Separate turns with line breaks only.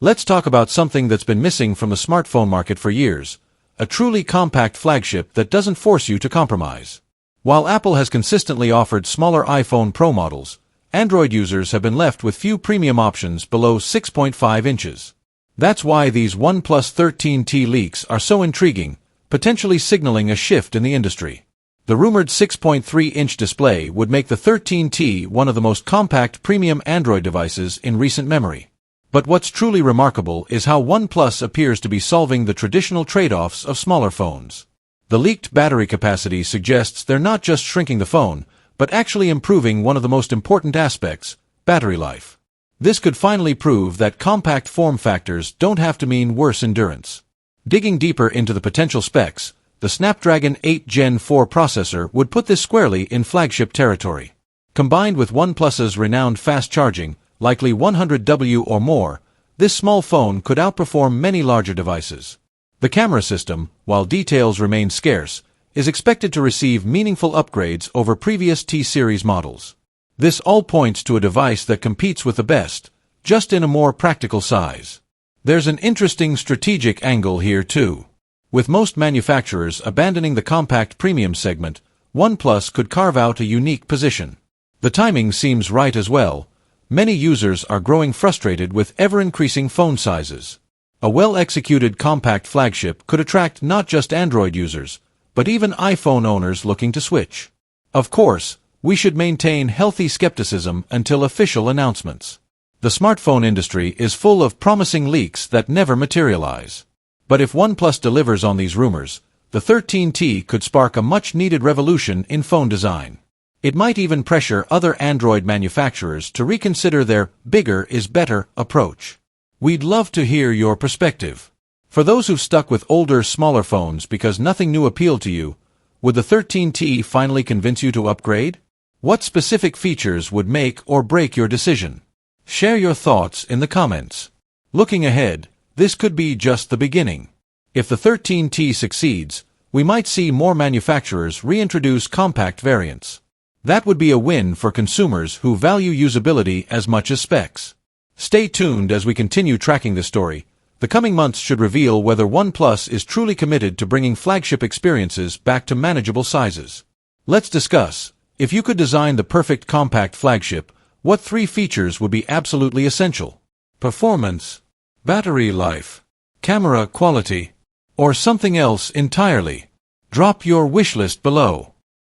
Let's talk about something that's been missing from the smartphone market for years, a truly compact flagship that doesn't force you to compromise. While Apple has consistently offered smaller iPhone Pro models, Android users have been left with few premium options below 6.5 inches. That's why these OnePlus 13T leaks are so intriguing, potentially signaling a shift in the industry. The rumored 6.3-inch display would make the 13T one of the most compact premium Android devices in recent memory. But what's truly remarkable is how OnePlus appears to be solving the traditional trade-offs of smaller phones. The leaked battery capacity suggests they're not just shrinking the phone, but actually improving one of the most important aspects, battery life. This could finally prove that compact form factors don't have to mean worse endurance. Digging deeper into the potential specs, the Snapdragon 8 Gen 4 processor would put this squarely in flagship territory. Combined with OnePlus's renowned fast charging, likely 100W or more, this small phone could outperform many larger devices. The camera system, while details remain scarce, is expected to receive meaningful upgrades over previous T-series models. This all points to a device that competes with the best, just in a more practical size. There's an interesting strategic angle here too. With most manufacturers abandoning the compact premium segment, OnePlus could carve out a unique position. The timing seems right as well. Many users are growing frustrated with ever-increasing phone sizes. A well-executed compact flagship could attract not just Android users, but even iPhone owners looking to switch. Of course, we should maintain healthy skepticism until official announcements. The smartphone industry is full of promising leaks that never materialize. But if OnePlus delivers on these rumors, the 13T could spark a much-needed revolution in phone design. It might even pressure other Android manufacturers to reconsider their bigger is better approach. We'd love to hear your perspective. For those who've stuck with older, smaller phones because nothing new appealed to you, would the 13T finally convince you to upgrade? What specific features would make or break your decision? Share your thoughts in the comments. Looking ahead, this could be just the beginning. If the 13T succeeds, we might see more manufacturers reintroduce compact variants. That would be a win for consumers who value usability as much as specs. Stay tuned as we continue tracking this story. The coming months should reveal whether OnePlus is truly committed to bringing flagship experiences back to manageable sizes. Let's discuss. If you could design the perfect compact flagship, what 3 features would be absolutely essential? Performance, battery life, camera quality, or something else entirely? Drop your wishlist below.